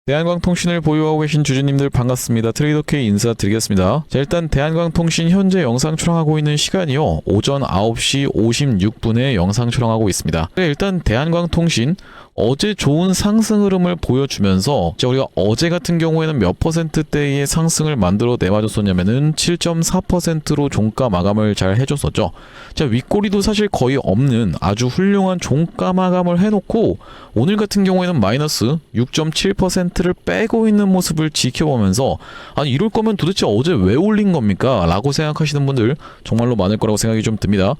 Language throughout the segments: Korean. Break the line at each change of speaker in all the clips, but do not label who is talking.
대한광통신을 보유하고 계신 주주님들 반갑습니다. 트레이더K 인사드리겠습니다. 자, 일단 대한광통신 현재 영상 촬영하고 있는 시간이요, 오전 9시 56분에 영상 촬영하고 있습니다. 일단 대한광통신 어제 좋은 상승 흐름을 보여주면서 우리가 어제 같은 경우에는 몇 퍼센트대의 상승을 만들어 내봐줬었냐면은 7.4%로 종가 마감을 잘 해줬었죠. 자, 윗꼬리도 사실 거의 없는 아주 훌륭한 종가 마감을 해놓고 오늘 같은 경우에는 마이너스 6.7%를 빼고 있는 모습을 지켜보면서, 아니 이럴 거면 도대체 어제 왜 올린 겁니까? 라고 생각하시는 분들 정말로 많을 거라고 생각이 좀 듭니다.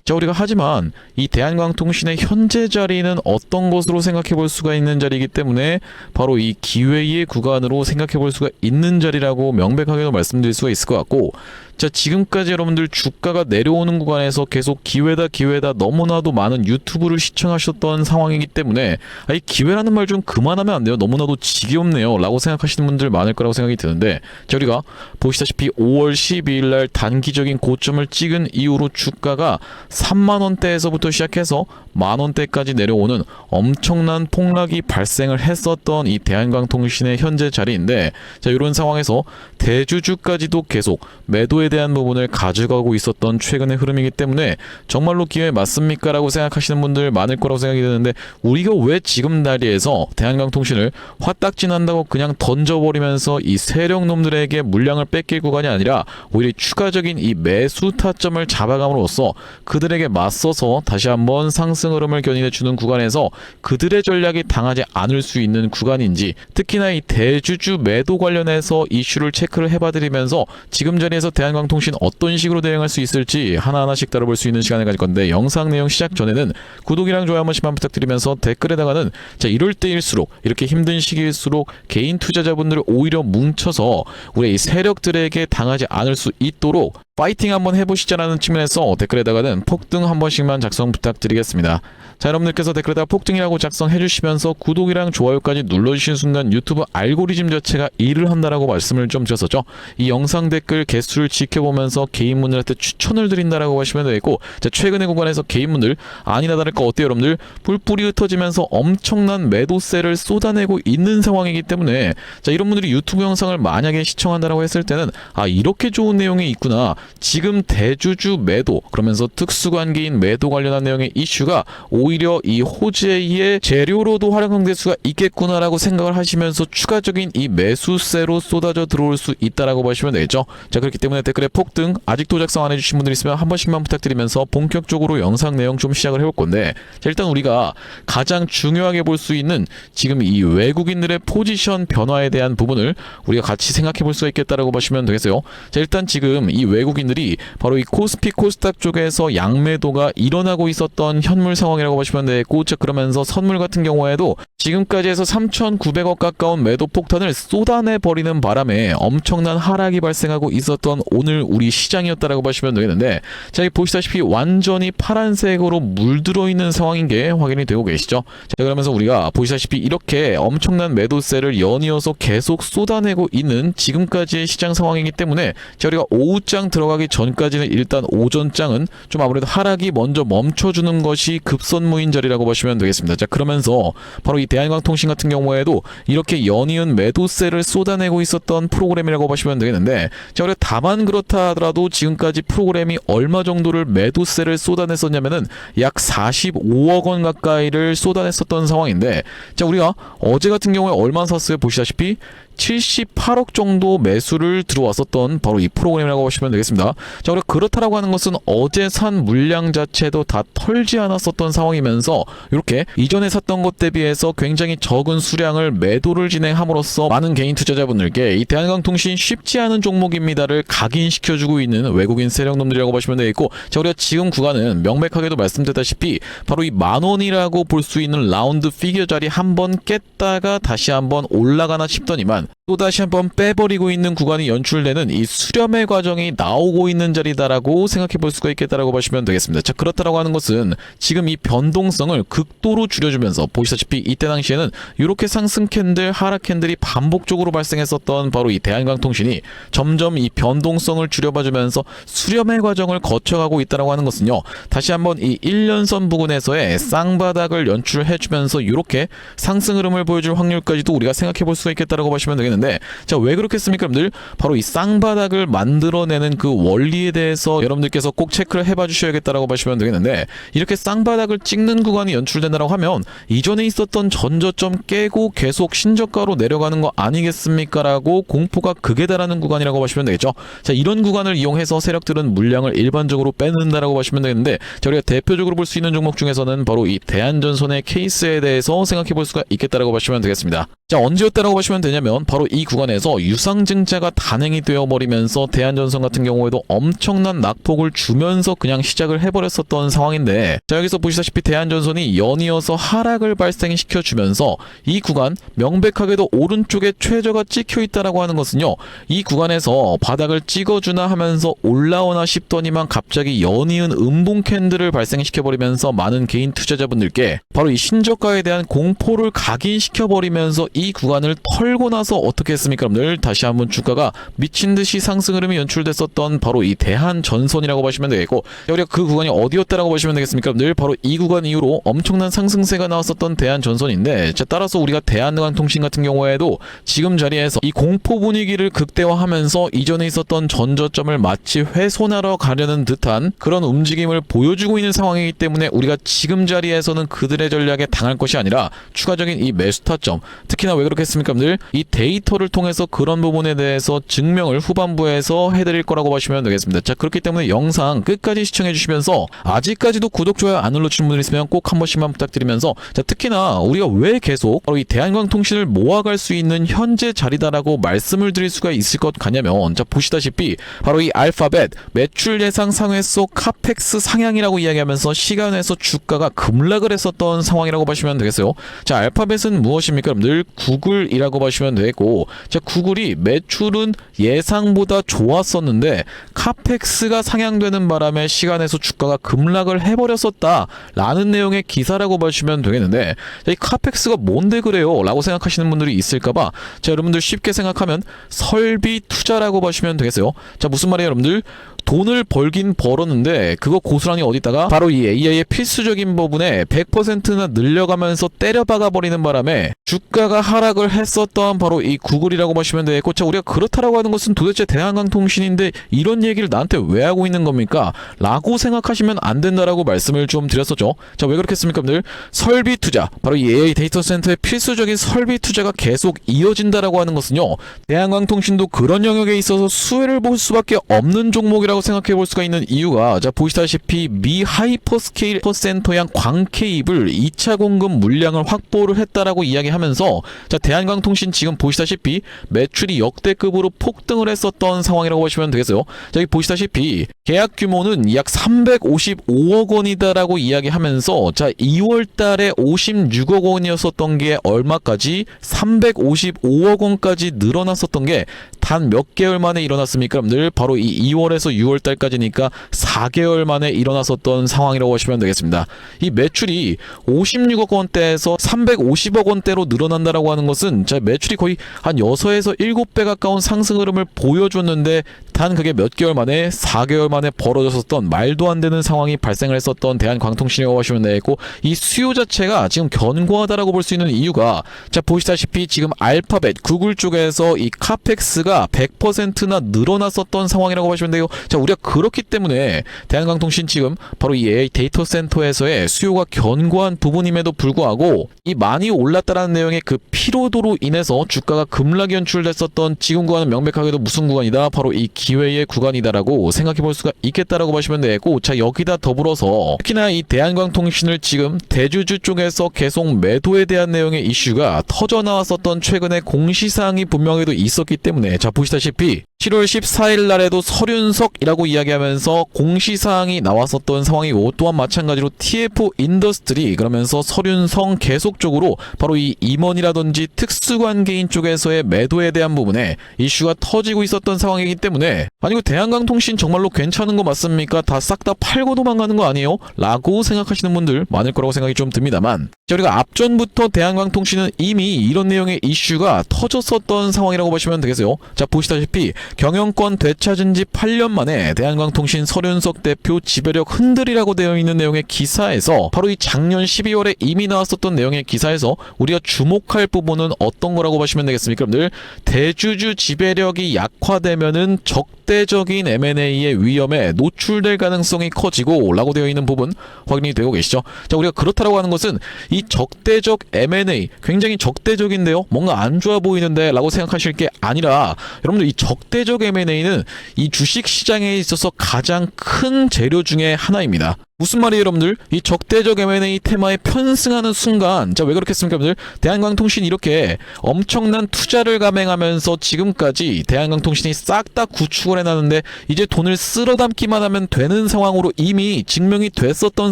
자, 우리가 하지만 이 대한광통신의 현재 자리는 어떤 것으로 생각해 볼 수가 있는 자리이기 때문에 바로 이 기회의 구간으로 생각해 볼 수가 있는 자리라고 명백하게도 말씀드릴 수가 있을 것 같고, 자, 지금까지 여러분들 주가가 내려오는 구간에서 계속 기회다 너무나도 많은 유튜브를 시청하셨던 상황이기 때문에 이 기회라는 말 좀 그만하면 안 돼요. 너무나도 지겹네요 라고 생각하시는 분들 많을 거라고 생각이 드는데, 자, 우리가 보시다시피 5월 12일 날 단기적인 고점을 찍은 이후로 주가가 3만원대에서부터 시작해서 만원대까지 내려오는 엄청난 폭락이 발생을 했었던 이 대한광통신의 현재 자리인데, 자, 이런 상황에서 대주주까지도 계속 매도에 대한 부분을 가져가고 있었던 최근의 흐름이기 때문에 정말로 기회 맞습니까? 라고 생각하시는 분들 많을 거라고 생각이 드는데, 우리가 왜 지금 자리에서 대한광통신을 화딱지난다고 그냥 던져버리면서 이 세력놈들에게 물량을 뺏길 구간이 아니라 오히려 추가적인 이 매수 타점을 잡아감으로써 그들에게 맞서서 다시 한번 상승 흐름을 견인해주는 구간에서 그들의 전략이 당하지 않을 수 있는 구간인지, 특히나 이 대주주 매도 관련해서 이슈를 체크를 해봐드리면서 지금 자리에서 대한광통신 어떤 식으로 대응할 수 있을지 하나하나씩 다뤄볼 수 있는 시간을 가질 건데, 영상 내용 시작 전에는 구독이랑 좋아요 한 번씩만 부탁드리면서 댓글에다가는, 자, 이럴 때일수록, 이렇게 힘든 시기일수록 개인 투자자분들을 오히려 뭉쳐서 우리 이 세력들에게 당하지 않을 수 있도록 파이팅 한번 해보시자라는 측면에서 댓글에다가는 폭등 한 번씩만 작성 부탁드리겠습니다. 자, 여러분들께서 댓글에다가 폭등이라고 작성해주시면서 구독이랑 좋아요까지 눌러주신 순간 유튜브 알고리즘 자체가 일을 한다라고 말씀을 좀 드렸었죠. 이 영상 댓글 개수를 지켜보면서 개인분들한테 추천을 드린다라고 하시면 되겠고, 자, 최근의 구간에서 개인분들 아니나 다를까 어때요 여러분들? 뿔뿔이 흩어지면서 엄청난 매도세를 쏟아내고 있는 상황이기 때문에, 자, 이런 분들이 유튜브 영상을 만약에 시청한다라고 했을 때는 이렇게 좋은 내용이 있구나, 지금 대주주 매도 그러면서 특수관계인 매도 관련한 내용의 이슈가 오히려 이 호재의 재료로도 활용될 수가 있겠구나라고 생각을 하시면서 추가적인 이 매수세로 쏟아져 들어올 수 있다라고 보시면 되겠죠. 자, 그렇기 때문에 댓글에 폭등 아직도 작성 안 해주신 분들 있으면 한 번씩만 부탁드리면서 본격적으로 영상 내용 좀 시작을 해볼 건데, 자, 일단 우리가 가장 중요하게 볼 수 있는 지금 이 외국인들의 포지션 변화에 대한 부분을 우리가 같이 생각해 볼 수가 있겠다라고 보시면 되겠어요. 자, 일단 지금 이 외국인들이 바로 이 코스피 코스닥 쪽에서 양매도가 일어나고 있었던 현물 상황이라고 보시면 되겠고, 자, 그러면서 선물 같은 경우에도 지금까지 해서 3,900억 가까운 매도 폭탄을 쏟아내 버리는 바람에 엄청난 하락이 발생하고 있었던 오늘 우리 시장이었다라고 보시면 되겠는데, 자, 여기 보시다시피 완전히 파란색으로 물들어 있는 상황인 게 확인이 되고 계시죠. 자, 그러면서 우리가 보시다시피 이렇게 엄청난 매도세를 연이어서 계속 쏟아내고 있는 지금까지의 시장 상황이기 때문에, 자, 우리가 오후장 들어가기 전까지는 일단 오전장은 좀 아무래도 하락이 먼저 멈춰주는 것이 급선무인 자리라고 보시면 되겠습니다. 자, 그러면서 바로 이 대한광통신 같은 경우에도 이렇게 연이은 매도세를 쏟아내고 있었던 프로그램이라고 보시면 되겠는데, 자, 우리가 다만 그렇다 하더라도 지금까지 프로그램이 얼마 정도를 매도세를 쏟아냈었냐면은 약 45억 원 가까이를 쏟아냈었던 상황인데, 자, 우리가 어제 같은 경우에 얼마 샀어요? 보시다시피 78억 정도 매수를 들어왔었던 바로 이 프로그램이라고 보시면 되겠습니다. 자, 우리가 그렇다라고 하는 것은 어제 산 물량 자체도 다 털지 않았었던 상황이면서 이렇게 이전에 샀던 것 대비해서 굉장히 적은 수량을 매도를 진행함으로써 많은 개인 투자자분들께 이 대한광통신 쉽지 않은 종목입니다를 각인시켜주고 있는 외국인 세력놈들이라고 보시면 되겠고, 자, 우리가 지금 구간은 명백하게도 말씀드렸다시피 바로 이 만원이라고 볼 수 있는 라운드 피겨 자리 한번 깼다가 다시 한번 올라가나 싶더니만, 또다시 한번 빼버리고 있는 구간이 연출되는 이 수렴의 과정이 나오고 있는 자리다라고 생각해 볼 수가 있겠다라고 보시면 되겠습니다. 자, 그렇다라고 하는 것은 지금 이 변동성을 극도로 줄여주면서 보시다시피 이때 당시에는 이렇게 상승 캔들, 하락 캔들이 반복적으로 발생했었던 바로 이 대한광통신이 점점 이 변동성을 줄여봐주면서 수렴의 과정을 거쳐가고 있다라고 하는 것은요. 다시 한번 이 1년선 부근에서의 쌍바닥을 연출해주면서 이렇게 상승 흐름을 보여줄 확률까지도 우리가 생각해 볼 수가 있겠다라고 보시면 되겠는데, 자, 왜 그렇겠습니까 여러분들? 바로 이 쌍바닥을 만들어내는 그 원리에 대해서 여러분들께서 꼭 체크를 해봐 주셔야겠다라고 보시면 되겠는데, 이렇게 쌍바닥을 찍는 구간이 연출된다라고 하면 이전에 있었던 전저점 깨고 계속 신저가로 내려가는 거 아니겠습니까? 라고 공포가 극에 달하는 구간이라고 보시면 되겠죠. 자, 이런 구간을 이용해서 세력들은 물량을 일반적으로 빼는다라고 보시면 되겠는데, 자, 우리가 대표적으로 볼 수 있는 종목 중에서는 바로 이 대한전선의 케이스에 대해서 생각해 볼 수가 있겠다라고 보시면 되겠습니다. 자, 언제였다라고 보시면 되냐면 바로 이 구간에서 유상증자가 단행이 되어버리면서 대한전선 같은 경우에도 엄청난 낙폭을 주면서 그냥 시작을 해버렸었던 상황인데, 자, 여기서 보시다시피 대한전선이 연이어서 하락을 발생시켜주면서 이 구간 명백하게도 오른쪽에 최저가 찍혀있다라고 하는 것은요, 이 구간에서 바닥을 찍어주나 하면서 올라오나 싶더니만 갑자기 연이은 음봉 캔들을 발생시켜버리면서 많은 개인 투자자분들께 바로 이 신저가에 대한 공포를 각인시켜버리면서 이 구간을 털고 나서 어떻게 했습니까 여러분들? 다시 한번 주가가 미친듯이 상승 흐름이 연출됐었던 바로 이 대한전선이라고 보시면 되겠고, 우리가 그 구간이 어디였다라고 보시면 되겠습니까 여러분들? 바로 이 구간 이후로 엄청난 상승세가 나왔었던 대한전선인데, 자, 따라서 우리가 대한광통신 같은 경우에도 지금 자리에서 이 공포 분위기를 극대화하면서 이전에 있었던 전저점을 마치 훼손하러 가려는 듯한 그런 움직임을 보여주고 있는 상황이기 때문에 우리가 지금 자리에서는 그들의 전략에 당할 것이 아니라 추가적인 이 매수 타점, 특히나 왜 그렇겠습니까 여러분들? 이 데이터를 통해서 그런 부분에 대해서 증명을 후반부에서 해드릴 거라고 보시면 되겠습니다. 자, 그렇기 때문에 영상 끝까지 시청해 주시면서 아직까지도 구독, 좋아요 안 눌러주신 분들 있으면 꼭 한 번씩만 부탁드리면서, 자, 특히나 우리가 왜 계속 바로 이 대한광통신을 모아갈 수 있는 현재 자리다라고 말씀을 드릴 수가 있을 것 같냐면, 자, 보시다시피 바로 이 알파벳 매출 예상 상회수 카펙스 상향이라고 이야기하면서 시간에서 주가가 급락을 했었던 상황이라고 보시면 되겠어요. 자, 알파벳은 무엇입니까 여러분들? 구글이라고 보시면 되겠고, 자, 구글이 매출은 예상보다 좋았었는데 카펙스가 상향되는 바람에 시간에서 주가가 급락을 해버렸었다 라는 내용의 기사라고 보시면 되겠는데, 자, 이 카펙스가 뭔데 그래요? 라고 생각하시는 분들이 있을까봐, 자, 여러분들 쉽게 생각하면 설비 투자라고 보시면 되겠어요. 자, 무슨 말이에요 여러분들? 돈을 벌긴 벌었는데 그거 고스란히 어디다가 바로 이 AI의 필수적인 부분에 100%나 늘려가면서 때려박아 버리는 바람에 주가가 하락을 했었던 바로 이 구글이라고 보시면 되겠고, 자, 우리가 그렇다라고 하는 것은 도대체 대한광통신인데 이런 얘기를 나한테 왜 하고 있는 겁니까? 라고 생각하시면 안 된다라고 말씀을 좀 드렸었죠. 자, 왜 그렇겠습니까 여러분들? 설비 투자, 바로 이 AI 데이터 센터의 필수적인 설비 투자가 계속 이어진다라고 하는 것은요, 대한광통신도 그런 영역에 있어서 수혜를 볼 수밖에 없는 종목이라고 생각해 볼 수가 있는 이유가, 자, 보시다시피 미 하이퍼스케일 센터양 광케이블 2차 공급 물량을 확보를 했다라고 이야기하면서, 자, 대한광통신 지금 보시다시피 매출이 역대급으로 폭등을 했었던 상황이라고 보시면 되겠어요. 자, 여기 보시다시피 계약 규모는 약 355억 원이다라고 이야기하면서, 자, 2월 달에 56억 원이었었던 게 얼마까지 355억 원까지 늘어났었던 게 단 몇 개월 만에 일어났습니까 여러분들? 바로 이 2월에서 6월 달까지니까 4개월 만에 일어났었던 상황이라고 보시면 되겠습니다. 이 매출이 56억 원대에서 350억 원대로 늘어난다라고 하는 것은, 자, 매출이 거의 한 6에서 7배 가까운 상승 흐름을 보여줬는데 단 그게 몇 개월 만에 4개월 만에 벌어졌었던 말도 안 되는 상황이 발생을 했었던 대한광통신이라고 보시면 되겠고, 이 수요 자체가 지금 견고하다라고 볼 수 있는 이유가, 자, 보시다시피 지금 알파벳 구글 쪽에서 이 카펙스가 100%나 늘어났었던 상황이라고 보시면 돼요. 자, 우리가 그렇기 때문에 대한광통신 지금 바로 이 AI 데이터 센터에서의 수요가 견고한 부분임에도 불구하고 이 많이 올랐다라는 내용의 그 피로도로 인해서 주가가 급락이 연출됐었던 지금 구간은 명백하게도 무슨 구간이다? 바로 이 기회의 구간이다라고 생각해 볼 수가 있겠다라고 보시면 되겠고, 자, 여기다 더불어서 특히나 이 대한광통신을 지금 대주주 쪽에서 계속 매도에 대한 내용의 이슈가 터져 나왔었던 최근에 공시사항이 분명히도 있었기 때문에, 자, 보시다시피 7월 14일 날에도 설윤석이라고 이야기하면서 공시사항이 나왔었던 상황이고, 또한 마찬가지로 TF 인더스트리, 그러면서 설윤성 계속적으로 바로 이 임원이라든지 특수관계인 쪽에서의 매도에 대한 부분에 이슈가 터지고 있었던 상황이기 때문에, 아니고 대한광통신 정말로 괜찮은 거 맞습니까? 다 싹 다 팔고 도망가는 거 아니에요? 라고 생각하시는 분들 많을 거라고 생각이 좀 듭니다만, 우리가 앞전부터 대한광통신은 이미 이런 내용의 이슈가 터졌었던 상황이라고 보시면 되겠어요. 자, 보시다시피 경영권 되찾은 지 8년 만에 대한광통신 설윤석 대표 지배력 흔들이라고 되어 있는 내용의 기사에서, 바로 이 작년 12월에 이미 나왔었던 내용의 기사에서 우리가 주목할 부분은 어떤 거라고 보시면 되겠습니까? 여러분들, 대주주 지배력이 약화되면은 적대적인 M&A의 위험에 노출될 가능성이 커지고 라고 되어 있는 부분 확인이 되고 계시죠. 자, 우리가 그렇다라고 하는 것은 이 적대적 M&A, 굉장히 적대적인데요, 뭔가 안 좋아 보이는데 라고 생각하실 게 아니라, 여러분들 이 적대적 M&A는 이 주식시장에 있어서 가장 큰 재료 중에 하나입니다. 무슨 말이에요, 여러분들? 이 적대적 M&A 테마에 편승하는 순간, 자, 왜 그렇겠습니까, 여러분들? 대한광통신이 이렇게 엄청난 투자를 감행하면서 지금까지 대한광통신이 싹 다 구축을 해놨는데 이제 돈을 쓸어 담기만 하면 되는 상황으로 이미 증명이 됐었던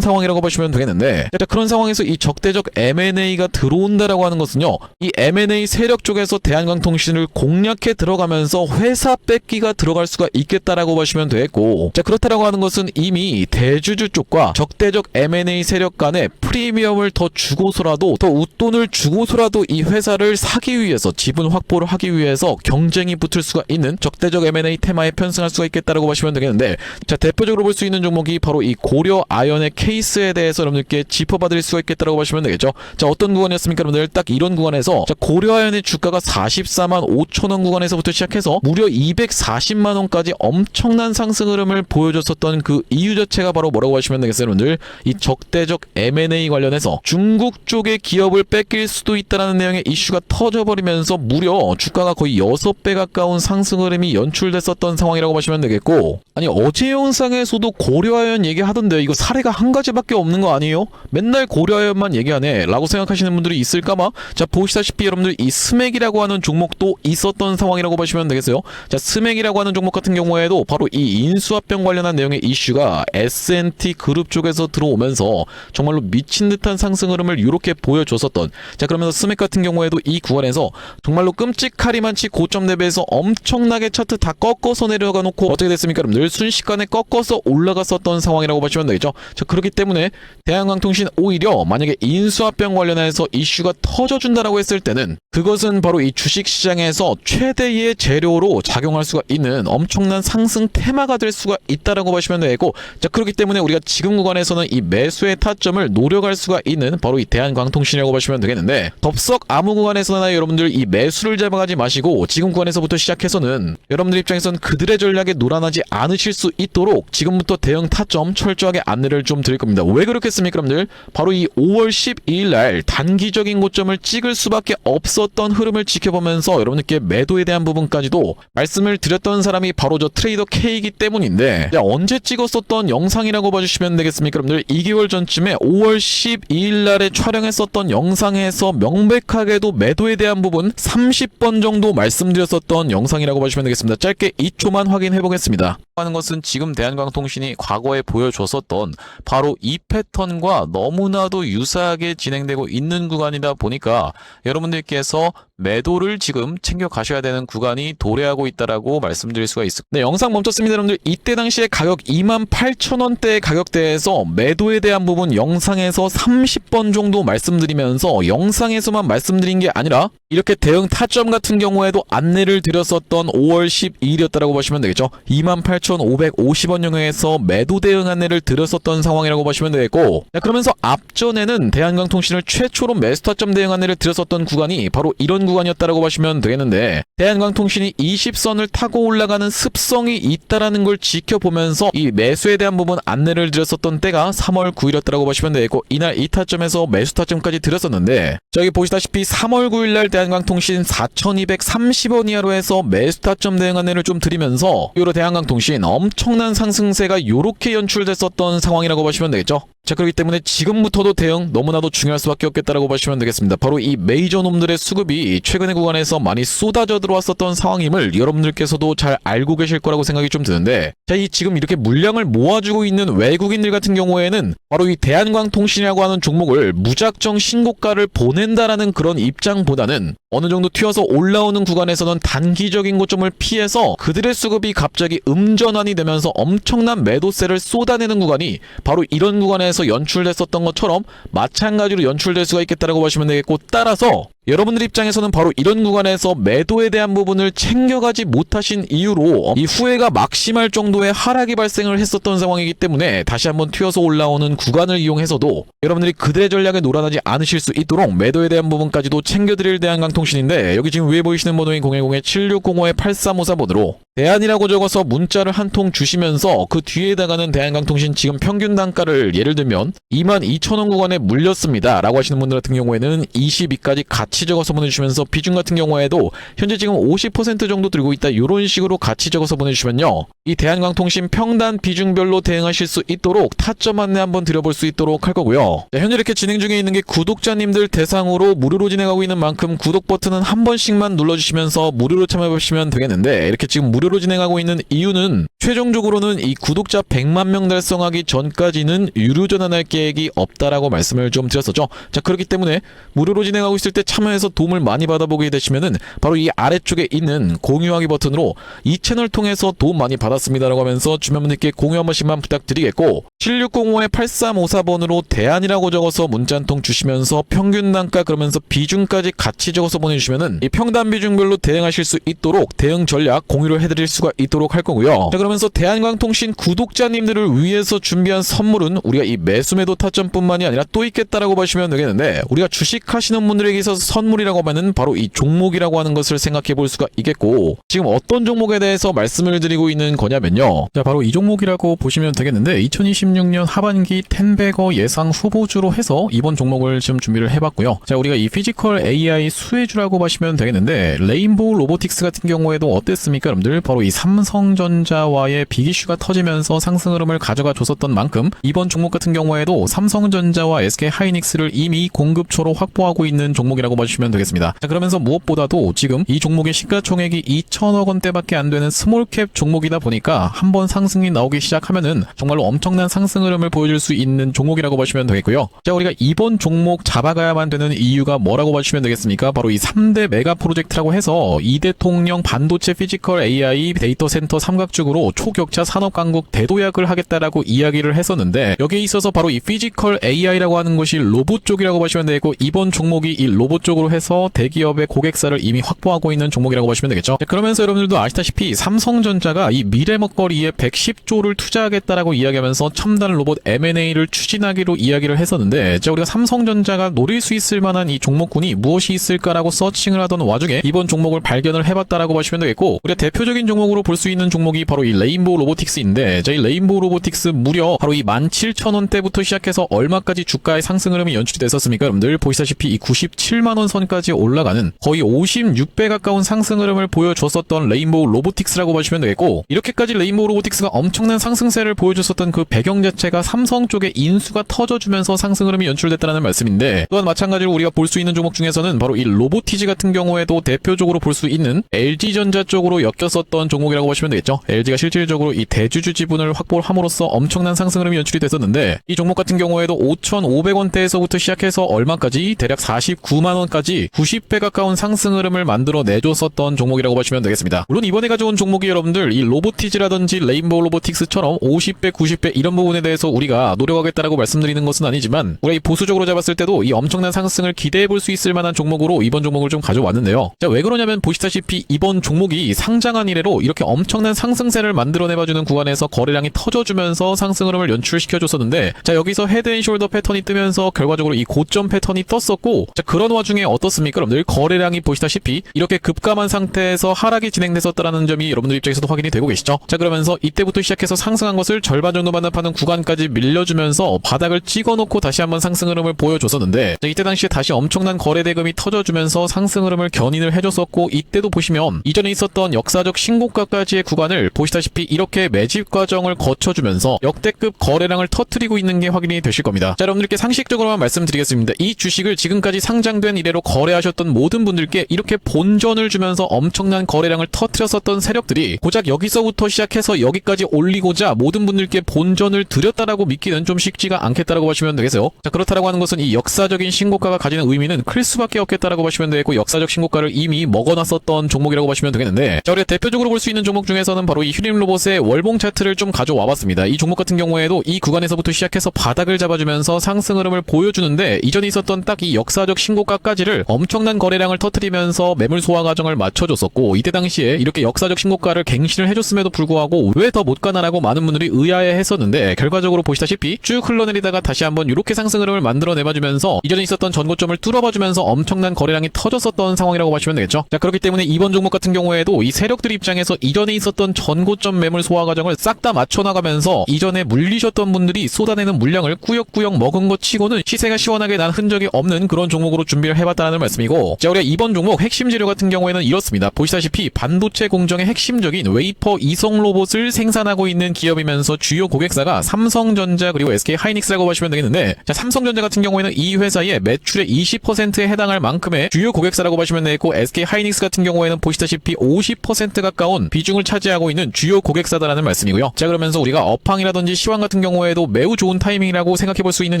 상황이라고 보시면 되겠는데, 자, 그런 상황에서 이 적대적 M&A가 들어온다라고 하는 것은요, 이 M&A 세력 쪽에서 대한광통신을 공략해 들어가면서 회사 뺏기가 들어갈 수가 있겠다라고 보시면 되겠고, 자, 그렇다라고 하는 것은 이미 대주주 쪽과 적대적 M&A 세력 간에 프리미엄을 더 주고서라도, 더 웃돈을 주고서라도 이 회사를 사기 위해서, 지분 확보를 하기 위해서 경쟁이 붙을 수가 있는 적대적 M&A 테마에 편승할 수가 있겠다라고 보시면 되겠는데, 자, 대표적으로 볼 수 있는 종목이 바로 이 고려 아연의 케이스에 대해서 여러분들께 짚어봐드릴 수가 있겠다라고 보시면 되겠죠. 자, 어떤 구간이었습니까, 여러분들? 딱 이런 구간에서, 자, 고려 아연의 주가가 44만 5천 원 구간에서부터 시작해서 무려 240만 원까지 엄청난 상승 흐름을 보여줬었던 그 이유 자체가 바로 뭐라고 하시면 되겠어요, 여러분들? 이 적대적 M&A 관련해서 중국 쪽의 기업을 뺏길 수도 있다라는 내용의 이슈가 터져버리면서 무려 주가가 거의 6배 가까운 상승 흐름이 연출됐었던 상황이라고 보시면 되겠고, 아니, 어제 영상에서도 고려아연 얘기하던데 이거 사례가 한 가지밖에 없는 거 아니에요? 맨날 고려아연만 얘기하네 라고 생각하시는 분들이 있을까봐, 자, 보시다시피 여러분들 이 스맥이라고 하는 종목도 있었던 상황이라고 보시면 되겠어요. 자, 스맥이라고 하는 종목 같은 경우에도 바로 이 인수합병 관련한 내용의 이슈가 S&T 그룹 쪽에서 들어오면서 정말로 미친 듯한 상승 흐름을 이렇게 보여줬었던, 자, 그러면서 스맥 같은 경우에도 이 구간에서 정말로 끔찍하리만치 고점 대비해서 엄청나게 차트 다 꺾어서 내려가 놓고 어떻게 됐습니까, 여러분들? 순식간에 꺾어서 올라갔었던 상황이라고 보시면 되겠죠. 자, 그렇기 때문에 대한광통신 오히려 만약에 인수합병 관련해서 이슈가 터져준다라고 했을 때는 그것은 바로 이 주식시장에서 최대의 재료로 작용할 수가 있는 엄청난 상승 테마가 될 수가 있다라고 보시면 되고, 자, 그렇기 때문에 우리가 지금 구간에서는 이 매수의 타점을 노려갈 수가 있는 바로 이 대한광통신이라고 보시면 되겠는데, 덥석 아무 구간에서나 여러분들 이 매수를 잡아가지 마시고 지금 구간에서부터 시작해서는 여러분들 입장에서는 그들의 전략에 놀아나지 않으실 수 있도록 지금부터 대응 타점 철저하게 안내를 좀 드릴 겁니다. 왜 그렇겠습니까, 여러분들? 바로 이 5월 12일 날 단기적인 고점을 찍을 수밖에 없었던 흐름을 지켜보면서 여러분들께 매도에 대한 부분까지도 말씀을 드렸던 사람이 바로 저 트레이더 K이기 때문인데, 자, 언제 찍었었던 영상이라고 봐주시면 되겠습니까, 여러분들? 2개월 전쯤에 5월 12일 날에 촬영했었던 영상에서 명백하게도 매도에 대한 부분 30번 정도 말씀드렸었던 영상이라고 봐주시면 되겠습니다. 짧게 2초만 확인해 보겠습니다. 하는 것은 지금 대한광통신이 과거에 보여줬었던 바로 이 패턴과 너무나도 유사하게 진행되고 있는 구간이다 보니까 여러분들께서 매도를 지금 챙겨 가셔야 되는 구간이 도래하고 있다라고 말씀드릴 수가 있습니다. 네, 영상 멈췄습니다, 여러분들. 이때 당시에 가격 28,000원대의 가격대에서 매도에 대한 부분 영상에서 30번 정도 말씀드리면서 영상에서만 말씀드린 게 아니라 이렇게 대응 타점 같은 경우에도 안내를 드렸었던 5월 12일이었다라고 보시면 되겠죠. 28,550원 영역에서 매도 대응 안내를 드렸었던 상황이라고 보시면 되겠고, 자, 그러면서 앞전에는 대한광통신을 최초로 매수 타점 대응 안내를 드렸었던 구간이 바로 이런 구간이었다라고 보시면 되겠는데, 대한광통신이 20선을 타고 올라가는 습성이 있다라는 걸 지켜보면서 이 매수에 대한 부분 안내를 드렸었던 때가 3월 9일이었다라고 보시면 되겠고, 이날 이 타점에서 매수 타점까지 드렸었는데, 저기 보시다시피 3월 9일날 대한광통신 4,230원 이하로 해서 매수 타점 대응 안내를 좀 드리면서 이후로 대한광통신 엄청난 상승세가 요렇게 연출됐었던 상황이라고 보시면 되겠죠. 자, 그렇기 때문에 지금부터도 대응 너무나도 중요할 수밖에 없겠다라고 보시면 되겠습니다. 바로 이 메이저 놈들의 수급이 매수세들이 최근의 구간에서 많이 쏟아져 들어왔었던 상황임을 여러분들께서도 잘 알고 계실 거라고 생각이 좀 드는데, 자, 이 지금 이렇게 물량을 모아주고 있는 외국인들 같은 경우에는 바로 이 대한광통신이라고 하는 종목을 무작정 신고가를 보낸다라는 그런 입장보다는 어느 정도 튀어서 올라오는 구간에서는 단기적인 고점을 피해서 그들의 수급이 갑자기 음전환이 되면서 엄청난 매도세를 쏟아내는 구간이 바로 이런 구간에서 연출됐었던 것처럼 마찬가지로 연출될 수가 있겠다라고 보시면 되겠고, 따라서 여러분들 입장에서는 바로 이런 구간에서 매도에 대한 부분을 챙겨가지 못하신 이유로 이 후회가 막심할 정도의 하락이 발생을 했었던 상황이기 때문에 다시 한번 튀어서 올라오는 구간을 이용해서도 여러분들이 그들의 전략에 놀아나지 않으실 수 있도록 매도에 대한 부분까지도 챙겨드릴 대한광통신인데, 여기 지금 위에 보이시는 번호인 010-7605-8354번으로 대안이라고 적어서 문자를 한 통 주시면서 그 뒤에다가는 대한광통신 지금 평균 단가를 예를 들면 22,000원 구간에 물렸습니다 라고 하시는 분들 같은 경우에는 22까지 같이 적어서 보내주시면서, 비중 같은 경우에도 현재 지금 50% 정도 들고 있다 이런 식으로 같이 적어서 보내주시면요, 이 대한광통신 평단 비중별로 대응하실 수 있도록 타점 안내 한번 드려볼 수 있도록 할 거고요. 자, 현재 이렇게 진행 중에 있는 게 구독자님들 대상으로 무료로 진행하고 있는 만큼 구독 버튼은 한 번씩만 눌러주시면서 무료로 참여해보시면 되겠는데, 이렇게 지금 무료로 진행하고 있는 이유는 최종적으로는 이 구독자 100만 명 달성하기 전까지는 유료 전환할 계획이 없다라고 말씀을 좀 드렸었죠. 자, 그렇기 때문에 무료로 진행하고 있을 때 참여해서 도움을 많이 받아보게 되시면은 바로 이 아래쪽에 있는 공유하기 버튼으로 이 채널 통해서 도움 많이 받았습니다라고 하면서 주변 분들께 공유 한 번씩만 부탁드리겠고, 7605-8354번으로 대안이라고 적어서 문자 한 통 주시면서 평균 단가 그러면서 비중까지 같이 적어서 보내주시면은 이 평단 비중별로 대응하실 수 있도록 대응 전략 공유를 해드릴 수가 있도록 할 거고요. 자, 그러면서 대한광통신 구독자님들을 위해서 준비한 선물은 우리가 이 매수매도 타점뿐만이 아니라 또 있겠다라고 보시면 되겠는데, 우리가 주식하시는 분들에게 있어서 선물이라고 하면은 바로 이 종목이라고 하는 것을 생각해 볼 수가 있겠고, 지금 어떤 종목에 대해서 말씀을 드리고 있는 거냐면요, 자, 바로 이 종목이라고 보시면 되겠는데, 2026년 하반기 텐베거 예상 후보주로 해서 이번 종목을 지금 준비를 해봤고요. 자, 우리가 이 피지컬 AI 수혜주라고 보시면 되겠는데, 레인보우 로보틱스 같은 경우에도 어땠습니까 여러분들? 바로 이 삼성전자와의 빅이슈가 터지면서 상승 흐름을 가져가 줬었던 만큼 이번 종목 같은 경우에도 삼성전자와 SK하이닉스를 이미 공급처로 확보하고 있는 종목이라고 보시면 되겠습니다. 자, 그러면서 무엇보다도 지금 이 종목의 시가총액이 2천억 원대밖에 안 되는 스몰캡 종목이다 보니까 한번 상승이 나오기 시작하면은 정말로 엄청난 상승 흐름을 보여줄 수 있는 종목이라고 보시면 되겠고요. 자, 우리가 이번 종목 잡아가야만 되는 이유가 뭐라고 보시면 되겠습니까? 바로 이 3대 메가 프로젝트라고 해서 이대통령 반도체 피지컬 AI 데이터 센터 삼각죽으로 초격차 산업 강국 대도약을 하겠다라고 이야기를 했었는데, 여기에 있어서 바로 이 피지컬 AI라고 하는 것이 로봇 쪽이라고 보시면 되겠고, 이번 종목이 이 로봇 쪽으로 해서 대기업의 고객사를 이미 확보하고 있는 종목이라고 보시면 되겠죠. 자, 그러면서 여러분들도 아시다시피 삼성전자가 이 미래 먹거리에 110조를 투자하겠다라고 이야기하면서 첨단 로봇 M&A를 추진하기로 이야기를 했었는데, 자, 우리가 삼성전자가 노릴 수 있을 만한 이 종목군이 무엇이 있을까라고 서칭을 하던 와중에 이번 종목을 발견을 해봤다라고 보시면 되겠고, 우리가 대표적인 종목으로 볼 수 있는 종목이 바로 이 레인보우 로보틱스인데, 자, 이 레인보우 로보틱스 무려 바로 이 17,000원대부터 시작해서 얼마까지 주가의 상승 흐름이 연출이 됐었습니까 여러분들? 보시다시피 이 97만원 선까지 올라가는 거의 56배 가까운 상승 흐름을 보여줬었던 레인보우 로보틱스라고 보시면 되겠고, 이렇게까지 레인보우 로보틱스가 엄청난 상승세를 보여줬었던 그 배경 자체가 삼성 쪽의 인수가 터져주면서 상승 흐름이 연출됐다는 말씀인데, 또한 마찬가지로 우리가 볼 수 있는 종목 중에서는 바로 이 로보티지 같은 경우에도 대표적으로 볼 수 있는 LG전자 쪽으로 엮였었던 종목이라고 보시면 되겠죠. LG가 실질적으로 이 대주주 지분을 확보함으로써 엄청난 상승 흐름이 연출이 됐었는데, 이 종목 같은 경우에도 5,500원대에서부터 시작해서 얼마까지 대략 49만원까지 90배 가까운 상승 흐름을 만들어 내줬었던 종목이라고 보시면 되겠습니다. 물론 이번에 가져온 종목이 여러분들 이 로보티지라든지 레인보우 로보틱스처럼 50배, 90배 이런 부분에 대해서 우리가 노력하겠다라고 말씀드리는 것은 아니지만, 우리가 이 보수적으로 잡았을 때도 이 엄청난 상승을 기대해 볼 수 있을 만한 종목으로 이번 종목을 좀 가져왔는데요. 자, 왜 그러냐면 보시다시피 이번 종목이 상장한 이래로 이렇게 엄청난 상승세를 만들어내봐주는 구간에서 거래량이 터져주면서 상승 흐름을 연출시켜줬었는데, 자, 여기서 헤드앤숄더 패턴이 뜨면서 결과적으로 이 고점 패턴이 떴었고, 자, 그런 와중에 어떻습니까 여러분들? 거래량이 보시다시피 이렇게 급감한 상태에서 하락이 진행됐었다라는 점이 여러분들 입장에서도 확인이 되고 계시죠. 자, 그러면서 이때부터 시작해서 상승한 것을 절반 정도 반납하는 구간까지 밀려주면서 바닥을 찍어놓고 다시 한번 상승 흐름을 보여줬었는데, 이때 당시에 다시 엄청난 거래 대금이 터져주면서 상승 흐름을 견인을 해줬었고, 이때도 보시면 이전에 있었던 역사적 신고가까지의 구간을 보시다시피 이렇게 매집 과정을 거쳐주면서 역대급 거래량을 터뜨리고 있는 게 확인이 되실 겁니다. 자, 여러분들께 상식적으로만 말씀드리겠습니다. 이 주식을 지금까지 상장된 이래로 거래하셨던 모든 분들께 이렇게 본전을 주면서 엄청난 거래량을 터뜨렸었던 세력들이 고작 여기서부터 시작해서 여기까지 올리고자 모든 분들께 본전을 드렸다라고 믿기는 좀 쉽지가 않겠다라고 보시면 되겠어요. 자, 그렇다라고 하는 것은 이 역사적인 신고가가 가지는 의미는 클 수밖에 없겠다라고 보시면 되겠고, 역사적 신고가를 이미 먹어놨었던 종목이라고 보시면 되겠는데, 자, 우리가 대표적으로 볼 수 있는 종목 중에서는 바로 이 휴림로봇의 월봉 차트를 좀 가져와 봤습니다. 이 종목 같은 경우에도 이 구간에서부터 시작해서 바닥을 잡아주면서 상승 흐름을 보여주는데, 이전에 있었던 딱 이 역사적 신고가까지를 엄청난 거래량을 터뜨리면서 매물 소화 과정을 맞춰줬었고, 이때 당시에 이렇게 역사적 신고가를 갱신을 해줬음에도 불구하고 왜 더 못 가나라고 많은 분들이 의아해 했었는데, 결과적으로 보시다시피 쭉 흘러내리다가 다시 한번 이렇게 상승 흐름을 만들어내봐주면서 이전에 있었던 전고점을 뚫어봐주면서 엄청난 거래량이 터졌었던 상황이라고 보시면 되겠죠. 자, 그렇기 때문에 이번 종목 같은 경우에도 이 세력들 입장에서 이전에 있었던 전고점 매물 소화 과정을 싹 다 맞춰나가면서 이전에 물리셨던 분들이 쏟아내는 물량을 꾸역꾸역 먹은 것 치고는 시세가 시원하게 난 흔적이 없는 그런 종목으로 준비를 해봤다는 말씀이고, 자, 우리가 이번 종목 핵심 재료 같은 경우에는 이렇습니다. 보시다시피 반도체 공정의 핵심적인 웨이퍼 이성 로봇을 생산하고 있는 기업이면서 주요 고객사가 삼성전자 그리고 SK하이닉스라고 보시면 되겠는데, 자, 삼성전자 같은 경우에는 이 회사의 매출의 20%에 해당할 만큼의 주요 고객사라고 보시면 되겠고, SK하이닉스 같은 경우에는 보시다시피 50% 가까운 비중을 차지하고 있는 주요 고객사다라는 말씀이고요. 자, 그러면서 우리가 업황이라든지 시황 같은 경우에도 매우 좋은 타이밍이라고 생각해볼 수 있는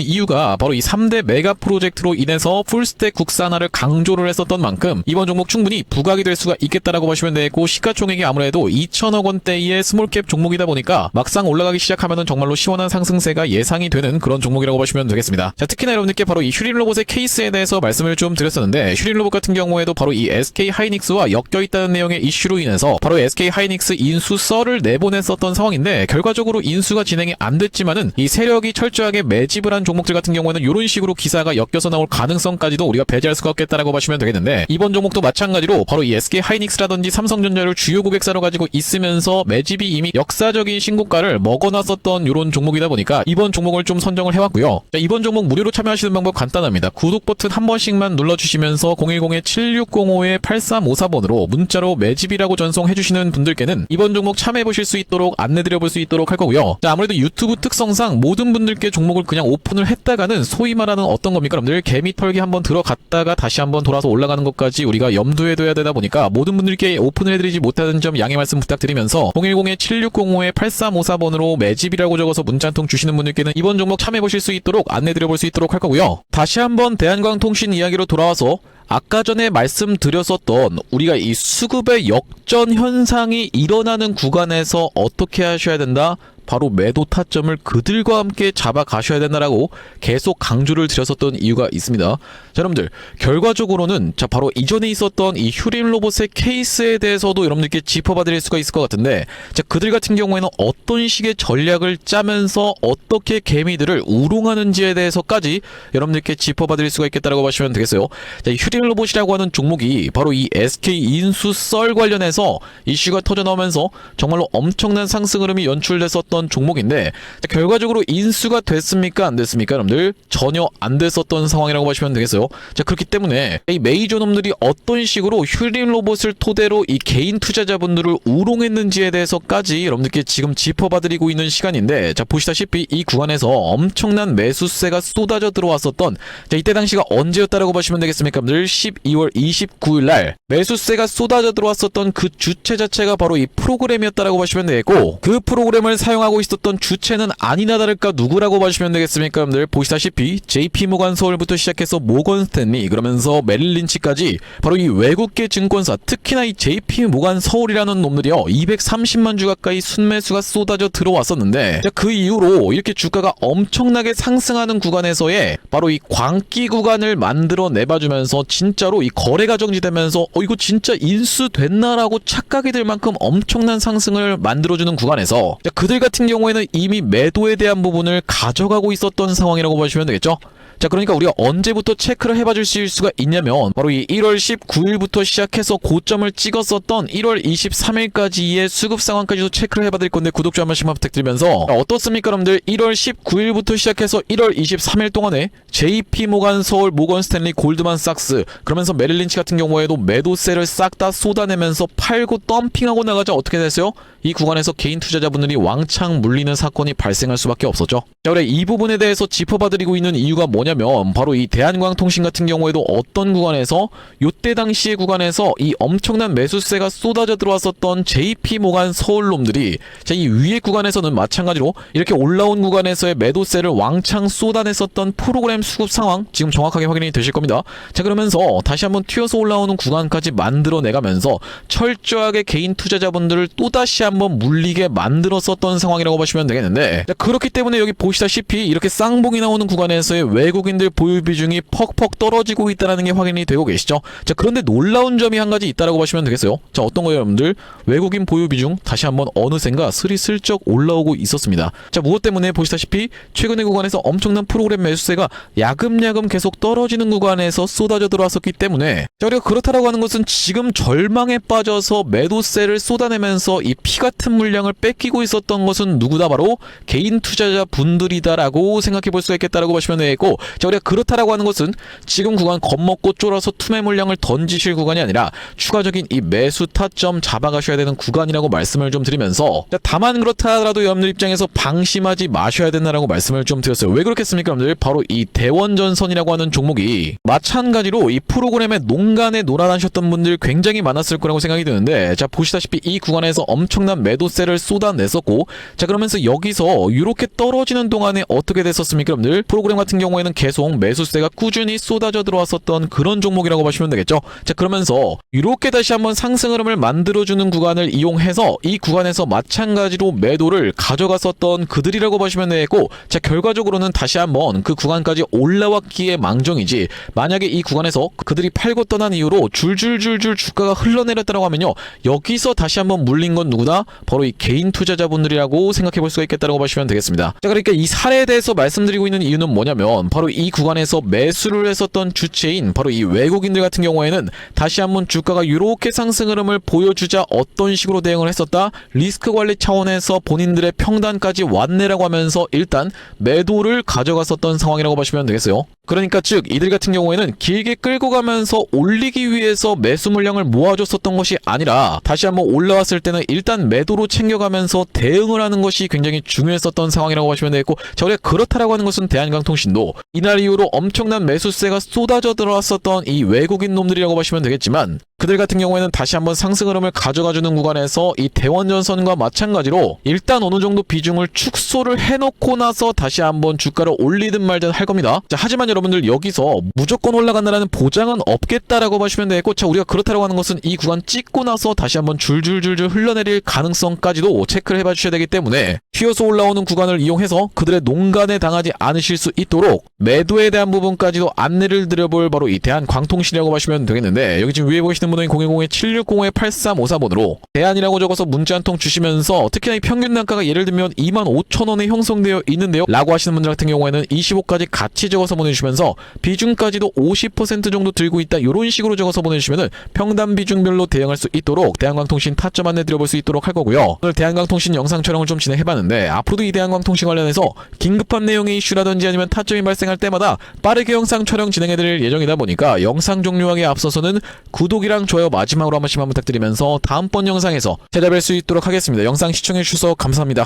이유가 바로 이 3대 메가 프로젝트로 인해서 풀스택 국산화를 강조를 했었던 만큼 이번 종목 충분히 부각이 될 수가 있겠다라고 보시면 되고, 시가총액이 아무래도 2천억 원대의 스몰캡 종목이다 보니까 막상 올라가기 시작하면은 정말로 시원한 상승세가 예상이 되는 그런 종목이라고 보시면 되겠습니다. 자, 특히나 여러분들께 바로 이 휴림로봇의 케이스에 대해서 말씀을 좀 드렸었는데, 휴림로봇 같은 경우에도 바로 이 SK하이닉스와 엮여있다는 내용의 이슈로 인해서 바로 SK하이닉스 인수 썰을 내보냈었던 상황인데, 결과적으로 인수가 진행이 안 됐지만은 이 세력이 철저하게 매집을 한 종목들 같은 경우에는 이런 식으로 기사가 엮여서 나올 가능성까지도 우리가 배제할 수가 없겠다라고 보시면 되겠는데, 이번 종목도 마찬가지로 바로 이 SK하이닉스라든지 삼성전자를 주요 고객사로 가지고 있으면서 매집이 이미 역사적인 신고가를 먹어놨었던 이런 종목이다 보니까 이번 종목을 좀 선정을 해왔고요. 자, 이번 종목 무료로 참여하시는 방법 간단합니다. 구독 버튼 한 번씩만 눌러주시면서 010-7605-8354번으로 문자로 매집이라고 전송해주시는 분들께는 이번 종목 참여해보실 수 있도록 안내드려볼 수 있도록 할 거고요. 자, 아무래도 유튜브 특성상 모든 분들께 종목을 그냥 오픈을 했다가는 소위 말하는 어떤 겁니까? 여러분들 개미 털기 한번 들어갔다가 다시 한번 돌아서 올라가는 것까지 우리가 염두에 둬야 되다 보니까 모든 분들께 오픈을 해드리지 못하는 점 양해 말씀 부탁드리면서 010-7605-8354번으로 매집이라고 적어서 문자 한 통 주시는 분들께는 이번 종목 참여해보실 수 있도록 안내드려볼 수 있도록 할 거고요. 다시 한번 대한광통신 이야기로 돌아와서 아까 전에 말씀드렸었던 우리가 이 수급의 역전 현상이 일어나는 구간에서 어떻게 하셔야 된다? 바로 매도 타점을 그들과 함께 잡아가셔야 된다라고 계속 강조를 드렸었던 이유가 있습니다. 자, 여러분들 결과적으로는 자 바로 이전에 있었던 이 휴림 로봇의 케이스에 대해서도 여러분들께 짚어봐드릴 수가 있을 것 같은데, 자 그들 같은 경우에는 어떤 식의 전략을 짜면서 어떻게 개미들을 우롱하는지에 대해서까지 여러분들께 짚어봐드릴 수가 있겠다라고 보시면 되겠어요. 자, 이 휴림 로봇이라고 하는 종목이 바로 이 SK 인수 썰 관련해서 이슈가 터져 나오면서 정말로 엄청난 상승 흐름이 연출됐었던 종목인데, 자, 결과적으로 인수가 됐습니까? 안 됐습니까? 여러분들 전혀 안 됐었던 상황이라고 보시면 되겠어요. 자, 그렇기 때문에 이 메이저 놈들이 어떤 식으로 휴림 로봇을 토대로 이 개인 투자자분들을 우롱했는지에 대해서까지 여러분들께 지금 짚어봐드리고 있는 시간인데, 자 보시다시피 이 구간에서 엄청난 매수세가 쏟아져 들어왔었던, 자 이때 당시가 언제였다라고 보시면 되겠습니까? 여러분들 12월 29일 날 매수세가 쏟아져 들어왔었던 그 주체 자체가 바로 이 프로그램이었다라고 보시면 되겠고, 그 프로그램을 사용하고 있었던 주체는 아니나 다를까 누구라고 봐주시면 되겠습니까? 여러분들 보시다시피 JP모간 서울부터 시작해서 모건 스탠리 그러면서 메릴 린치까지 바로 이 외국계 증권사, 특히나 이 JP모간 서울이라는 놈들이요 230만 주 가까이 순매수가 쏟아져 들어왔었는데, 자, 그 이후로 이렇게 주가가 엄청나게 상승하는 구간에서의 바로 이 광기 구간을 만들어 내봐주면서 진짜로 이 거래가 정지되면서 이거 진짜 인수됐나라고 착각이 들 만큼 엄청난 상승을 만들어주는 구간에서, 자, 그들 같은 경우에는 이미 매도에 대한 부분을 가져가고 있었던 상황이라고 보시면 되겠죠. 자, 그러니까 우리가 언제부터 체크를 해봐 주실 수가 있냐면 바로 이 1월 19일부터 시작해서 고점을 찍었었던 1월 23일까지의 수급 상황까지도 체크를 해봐 드릴 건데 구독 좀 한 번씩만 부탁드리면서 어떻습니까 여러분들? 1월 19일부터 시작해서 1월 23일 동안에 JP 모간 서울, 모건 스탠리, 골드만 삭스, 그러면서 메릴 린치 같은 경우에도 매도세를 싹 다 쏟아내면서 팔고 덤핑하고 나가자 어떻게 됐어요? 이 구간에서 개인 투자자분들이 왕창 물리는 사건이 발생할 수밖에 없었죠. 자, 그래 이 부분에 대해서 짚어봐드리고 있는 이유가 뭐냐면 바로 이 대한광통신 같은 경우에도 어떤 구간에서 요때 당시의 구간에서 이 엄청난 매수세가 쏟아져 들어왔었던 JP 모간 서울놈들이 자, 이 위의 구간에서는 마찬가지로 이렇게 올라온 구간에서의 매도세를 왕창 쏟아냈었던 프로그램 수급 상황 지금 정확하게 확인이 되실 겁니다. 자, 그러면서 다시 한번 튀어서 올라오는 구간까지 만들어내가면서 철저하게 개인 투자자분들을 또다시 한번 물리게 만들었었던 상황이라고 보시면 되겠는데, 자, 그렇기 때문에 여기 보시다시피 이렇게 쌍봉이 나오는 구간에서의 외국인들 보유 비중이 퍽퍽 떨어지고 있다는 게 확인이 되고 계시죠. 자, 그런데 놀라운 점이 한 가지 있다라고 보시면 되겠어요. 자, 어떤 거예요 여러분들? 외국인 보유 비중 다시 한번 어느샌가 스리슬쩍 올라오고 있었습니다. 자, 무엇 때문에? 보시다시피 최근의 구간에서 엄청난 프로그램 매수세가 야금야금 계속 떨어지는 구간에서 쏟아져 들어왔었기 때문에, 자, 우리가 그렇다라고 하는 것은 지금 절망에 빠져서 매도세를 쏟아내면서 이 피 같은 물량을 뺏기고 있었던 것은 누구다? 바로 개인 투자자 분들이다라고 생각해 볼 수가 있겠다라고 보시면 되겠고, 자, 우리가 그렇다라고 하는 것은 지금 구간 겁먹고 쫄아서 투매 물량을 던지실 구간이 아니라 추가적인 이 매수 타점 잡아가셔야 되는 구간이라고 말씀을 좀 드리면서, 자, 다만 그렇다 하더라도 여러분들 입장에서 방심하지 마셔야 된다라고 말씀을 좀 드렸어요. 왜 그렇겠습니까 여러분들? 바로 이 대원전선이라고 하는 종목이 마찬가지로 이 프로그램에 농간에 놀아나셨던 분들 굉장히 많았을 거라고 생각이 드는데, 자, 보시다시피 이 구간에서 엄청난 매도세를 쏟아냈었고, 자, 그러면서 여기서 이렇게 떨어지는 동안에 어떻게 됐었습니까 여러분들? 프로그램 같은 경우에는 계속 매수세가 꾸준히 쏟아져 들어왔었던 그런 종목이라고 보시면 되겠죠. 자, 그러면서 이렇게 다시 한번 상승 흐름을 만들어주는 구간을 이용해서 이 구간에서 마찬가지로 매도를 가져갔었던 그들이라고 보시면 되겠고, 자, 결과적으로는 다시 한번 그 구간까지 올라왔기에 망정이지, 만약에 이 구간에서 그들이 팔고 떠난 이후로 줄줄줄줄 주가가 흘러내렸다고 하면요, 여기서 다시 한번 물린 건 누구다? 바로 이 개인 투자자분들이라고 생각해 볼 수가 있겠다고 보시면 되겠습니다. 자, 그러니까 이 사례에 대해서 말씀드리고 있는 이유는 뭐냐면 바로 이 구간에서 매수를 했었던 주체인 바로 이 외국인들 같은 경우에는 다시 한번 주가가 이렇게 상승 흐름을 보여주자 어떤 식으로 대응을 했었다? 리스크 관리 차원에서 본인들의 평단까지 왔네라고 하면서 일단 매도를 가져갔었던 상황이라고 보시면 되겠어요. 그러니까 즉 이들 같은 경우에는 길게 끌고 가면서 올리기 위해서 매수 물량을 모아줬었던 것이 아니라 다시 한번 올라왔을 때는 일단 매도로 챙겨가면서 대응을 하는 것이 굉장히 중요했었던 상황이라고 보시면 되겠고, 자, 우리가 그렇다라고 하는 것은 대한광통신도 이날 이후로 엄청난 매수세가 쏟아져 들어왔었던 이 외국인 놈들이라고 보시면 되겠지만, 그들 같은 경우에는 다시 한번 상승 흐름을 가져가주는 구간에서 이 대원전선과 마찬가지로 일단 어느 정도 비중을 축소를 해놓고 나서 다시 한번 주가를 올리든 말든 할 겁니다. 자, 하지만 여러분들 여기서 무조건 올라간다라는 보장은 없겠다라고 보시면 되겠고, 자, 우리가 그렇다라고 하는 것은 이 구간 찍고 나서 다시 한번 줄줄줄줄 흘러내릴 가능성까지도 체크를 해봐 주셔야 되기 때문에 튀어서 올라오는 구간을 이용해서 그들의 농간에 당하지 않으실 수 있도록 매도에 대한 부분까지도 안내를 드려볼 바로 이 대한광통신이라고 보시면 되겠는데, 여기 지금 위에 보시는 분은 010-760-8354번으로 대안이라고 적어서 문자 한 통 주시면서 특히나 이 평균 단가가 예를 들면 25,000원에 형성되어 있는데요 라고 하시는 분들 같은 경우에는 25까지 같이 적어서 보내주시면서 비중까지도 50% 정도 들고 있다 이런 식으로 적어서 보내주시면 평단 비중별로 대응할 수 있도록 대한광통신 타점 안내 드려볼 수 있도록 할 거고요. 오늘 대한광통신 영상 촬영을 좀 진행해봤는데 앞으로도 이 대한광통신 관련해서 긴급한 내용의 이슈라든지 아니면 타점이 발생할 때마다 빠르게 영상 촬영 진행해드릴 예정이다 보니까 영상 종료하기에 앞서서는 구독이랑 좋아요 마지막으로 한 번씩만 부탁드리면서 다음번 영상에서 찾아뵐 수 있도록 하겠습니다. 영상 시청해주셔서 감사합니다.